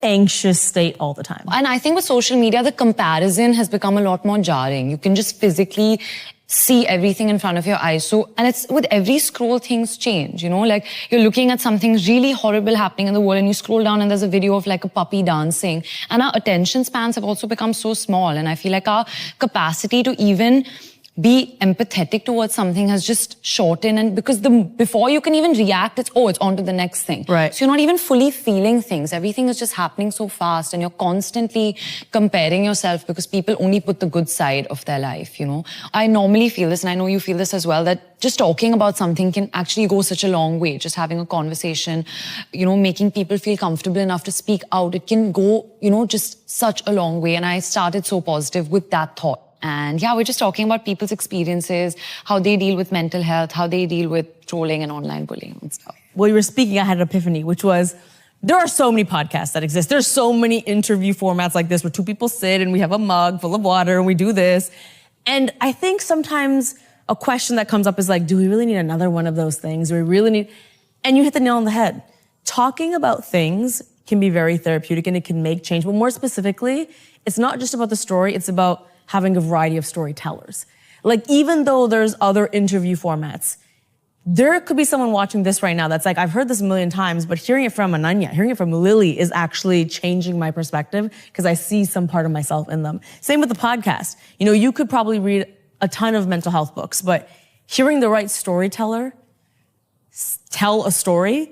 anxious state all the time. And I think with social media, the comparison has become a lot more jarring. You can just physically see everything in front of your eyes. So, and it's with every scroll, things change, you know, like you're looking at something really horrible happening in the world and you scroll down and there's a video of like a puppy dancing. And our attention spans have also become so small. And I feel like our capacity to even be empathetic towards something has just shortened, and because before you can even react, it's on to the next thing. Right. So you're not even fully feeling things. Everything is just happening so fast and you're constantly comparing yourself because people only put the good side of their life, you know. I normally feel this, and I know you feel this as well, that just talking about something can actually go such a long way. Just having a conversation, you know, making people feel comfortable enough to speak out, it can go, you know, just such a long way. And I started so positive with that thought. And yeah, we're just talking about people's experiences, how they deal with mental health, how they deal with trolling and online bullying and stuff. While you were speaking, I had an epiphany, which was, there are so many podcasts that exist. There's so many interview formats like this where two people sit and we have a mug full of water and we do this. And I think sometimes a question that comes up is like, do we really need another one of those things? Do we really need, and you hit the nail on the head. Talking about things can be very therapeutic and it can make change. But more specifically, it's not just about the story, it's about having a variety of storytellers. Like, even though there's other interview formats, there could be someone watching this right now that's like, I've heard this a million times, but hearing it from Ananya, hearing it from Lily is actually changing my perspective because I see some part of myself in them. Same with the podcast. You know, you could probably read a ton of mental health books, but hearing the right storyteller tell a story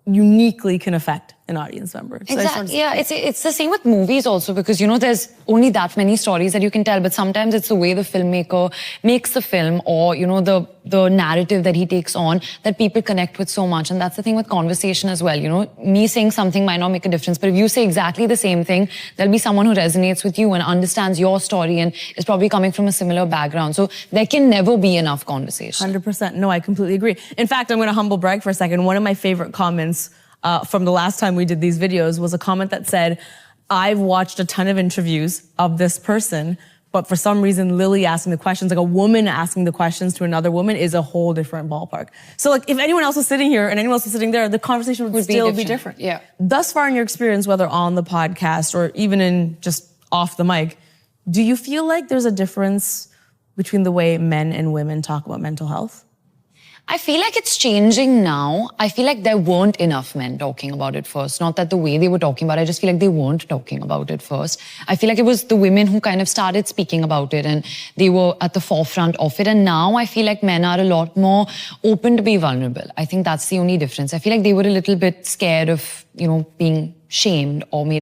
uniquely can affect an audience member. Exactly. Yeah, it's the same with movies also, because, you know, there's only that many stories that you can tell, but sometimes it's the way the filmmaker makes the film, or, you know, the narrative that he takes on, that people connect with so much. And that's the thing with conversation as well. You know, me saying something might not make a difference, but if you say exactly the same thing, there'll be someone who resonates with you and understands your story and is probably coming from a similar background. So there can never be enough conversation. 100%. No, I completely agree. In fact, I'm going to humble brag for a second. One of my favorite comments from the last time we did these videos was a comment that said, I've watched a ton of interviews of this person, but for some reason, Lily asking the questions, like a woman asking the questions to another woman, is a whole different ballpark. So like, if anyone else was sitting here and anyone else was sitting there, the conversation would still be different. Yeah. Thus far in your experience, whether on the podcast or even in just off the mic, do you feel like there's a difference between the way men and women talk about mental health? I feel like it's changing now. I feel like there weren't enough men talking about it first. Not that the way they were talking about it, I just feel like they weren't talking about it first. I feel like it was the women who kind of started speaking about it and they were at the forefront of it. And now I feel like men are a lot more open to be vulnerable. I think that's the only difference. I feel like they were a little bit scared of, you know, being shamed or made